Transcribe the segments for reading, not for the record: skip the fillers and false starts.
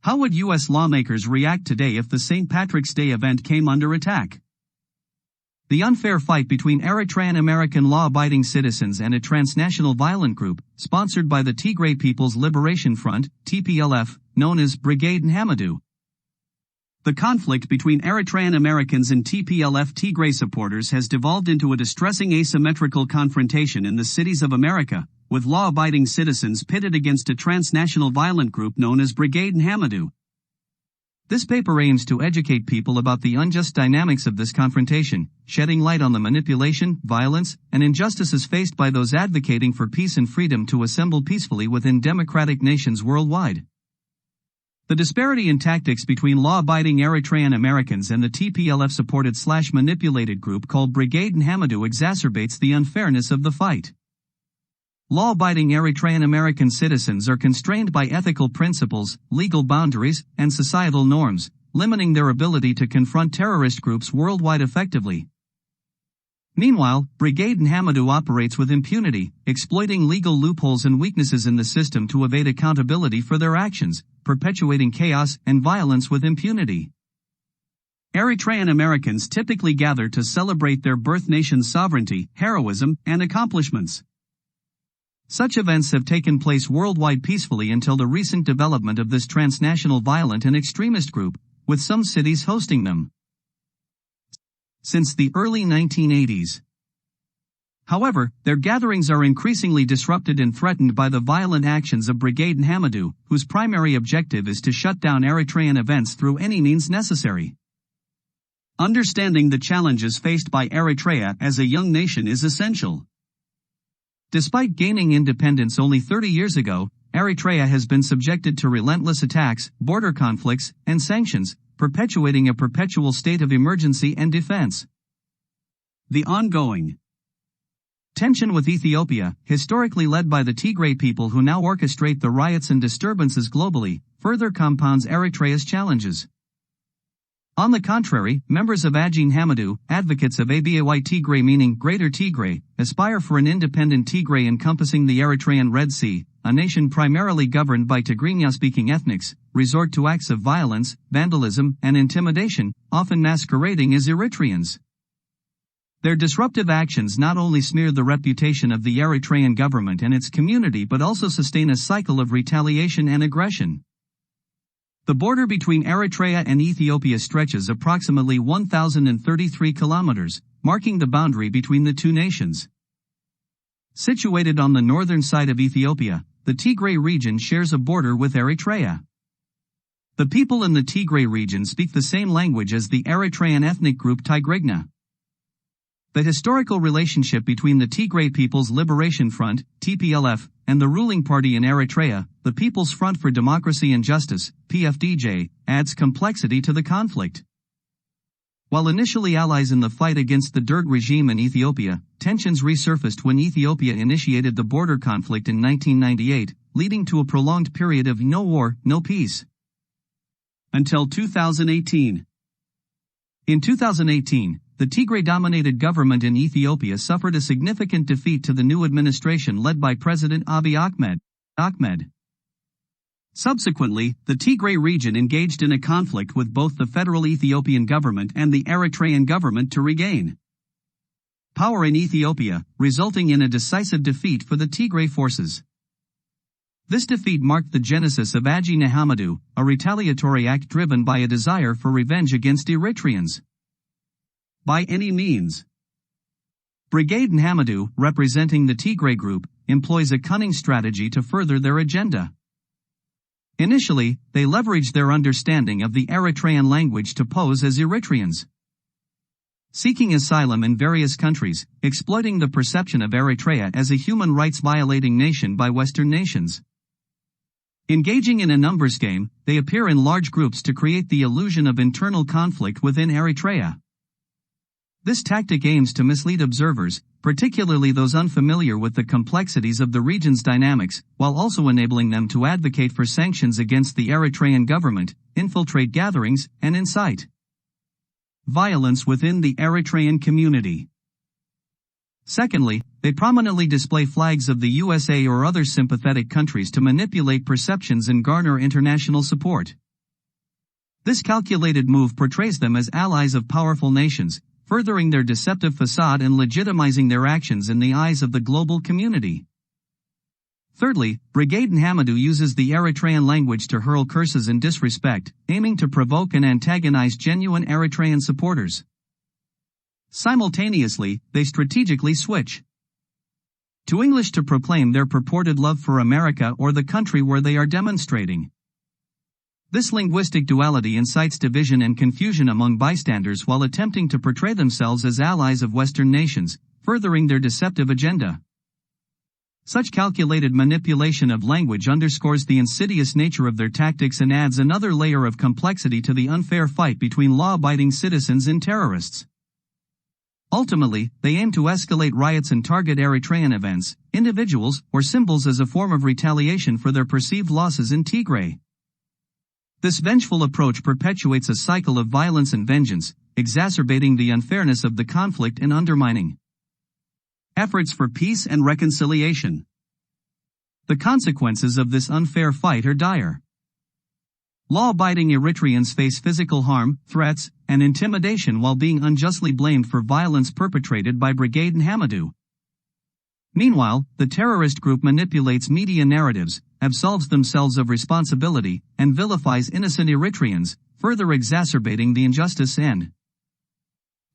How would U.S. lawmakers react today if the St. Patrick's Day event came under attack? The unfair fight between Eritrean American law-abiding citizens and a transnational violent group, sponsored by the Tigray People's Liberation Front, TPLF, known as Brigade Nihamedu. The conflict between Eritrean Americans and TPLF Tigray supporters has devolved into a distressing asymmetrical confrontation in the cities of America, with law-abiding citizens pitted against a transnational violent group known as Brigade Nihamedu. This paper aims to educate people about the unjust dynamics of this confrontation, shedding light on the manipulation, violence, and injustices faced by those advocating for peace and freedom to assemble peacefully within democratic nations worldwide. The disparity in tactics between law-abiding Eritrean Americans and the TPLF-supported/manipulated group called Brigade Nihamedu exacerbates the unfairness of the fight. Law-abiding Eritrean American citizens are constrained by ethical principles, legal boundaries, and societal norms, limiting their ability to confront terrorist groups worldwide effectively. Meanwhile, Brigade Nihamedu operates with impunity, exploiting legal loopholes and weaknesses in the system to evade accountability for their actions, perpetuating chaos and violence with impunity. Eritrean Americans typically gather to celebrate their birth nation's sovereignty, heroism, and accomplishments. Such events have taken place worldwide peacefully until the recent development of this transnational violent and extremist group, with some cities hosting them since the early 1980s. However, their gatherings are increasingly disrupted and threatened by the violent actions of Brigade Nihamedu, whose primary objective is to shut down Eritrean events through any means necessary. Understanding the challenges faced by Eritrea as a young nation is essential. Despite gaining independence only 30 years ago, Eritrea has been subjected to relentless attacks, border conflicts, and sanctions, perpetuating a perpetual state of emergency and defense. The ongoing tension with Ethiopia, historically led by the Tigray people who now orchestrate the riots and disturbances globally, further compounds Eritrea's challenges. On the contrary, members of Agi Nhamedu, advocates of Aby Tigray meaning Greater Tigray, aspire for an independent Tigray encompassing the Eritrean Red Sea, a nation primarily governed by Tigrinya-speaking ethnics, resort to acts of violence, vandalism, and intimidation, often masquerading as Eritreans. Their disruptive actions not only smear the reputation of the Eritrean government and its community but also sustain a cycle of retaliation and aggression. The border between Eritrea and Ethiopia stretches approximately 1,033 kilometers, marking the boundary between the two nations. Situated on the northern side of Ethiopia, the Tigray region shares a border with Eritrea. The people in the Tigray region speak the same language as the Eritrean ethnic group Tigrinya. The historical relationship between the Tigray People's Liberation Front, TPLF, and the ruling party in Eritrea, the People's Front for Democracy and Justice, PFDJ, adds complexity to the conflict. While initially allies in the fight against the Derg regime in Ethiopia, tensions resurfaced when Ethiopia initiated the border conflict in 1998, leading to a prolonged period of no war, no peace. Until 2018. In 2018, the Tigray-dominated government in Ethiopia suffered a significant defeat to the new administration led by President Abiy Ahmed. Subsequently, the Tigray region engaged in a conflict with both the federal Ethiopian government and the Eritrean government to regain power in Ethiopia, resulting in a decisive defeat for the Tigray forces. This defeat marked the genesis of Agi Nihamedu, a retaliatory act driven by a desire for revenge against Eritreans. By any means. Brigade Nihamedu, representing the Tigray group, employs a cunning strategy to further their agenda. Initially, they leverage their understanding of the Eritrean language to pose as Eritreans, seeking asylum in various countries, exploiting the perception of Eritrea as a human rights violating nation by Western nations. Engaging in a numbers game, they appear in large groups to create the illusion of internal conflict within Eritrea. This tactic aims to mislead observers, particularly those unfamiliar with the complexities of the region's dynamics, while also enabling them to advocate for sanctions against the Eritrean government, infiltrate gatherings, and incite violence within the Eritrean community. Secondly, they prominently display flags of the USA or other sympathetic countries to manipulate perceptions and garner international support. This calculated move portrays them as allies of powerful nations, furthering their deceptive facade and legitimizing their actions in the eyes of the global community. Thirdly, Brigade Nihamedu uses the Eritrean language to hurl curses and disrespect, aiming to provoke and antagonize genuine Eritrean supporters. Simultaneously, they strategically switch to English to proclaim their purported love for America or the country where they are demonstrating. This linguistic duality incites division and confusion among bystanders while attempting to portray themselves as allies of Western nations, furthering their deceptive agenda. Such calculated manipulation of language underscores the insidious nature of their tactics and adds another layer of complexity to the unfair fight between law-abiding citizens and terrorists. Ultimately, they aim to escalate riots and target Eritrean events, individuals, or symbols as a form of retaliation for their perceived losses in Tigray. This vengeful approach perpetuates a cycle of violence and vengeance, exacerbating the unfairness of the conflict and undermining efforts for peace and reconciliation. The consequences of this unfair fight are dire. Law-abiding Eritreans face physical harm, threats, and intimidation while being unjustly blamed for violence perpetrated by Brigade Nihamedu. Meanwhile, the terrorist group manipulates media narratives, absolves themselves of responsibility, and vilifies innocent Eritreans, further exacerbating the injustice and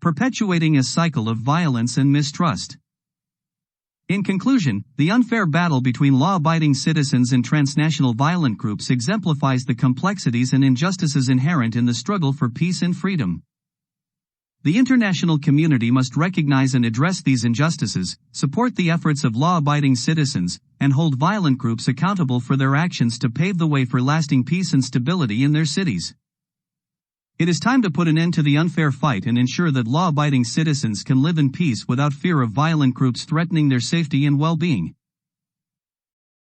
perpetuating a cycle of violence and mistrust. In conclusion, the unfair battle between law-abiding citizens and transnational violent groups exemplifies the complexities and injustices inherent in the struggle for peace and freedom. The international community must recognize and address these injustices, support the efforts of law-abiding citizens, and hold violent groups accountable for their actions to pave the way for lasting peace and stability in their cities. It is time to put an end to the unfair fight and ensure that law-abiding citizens can live in peace without fear of violent groups threatening their safety and well-being.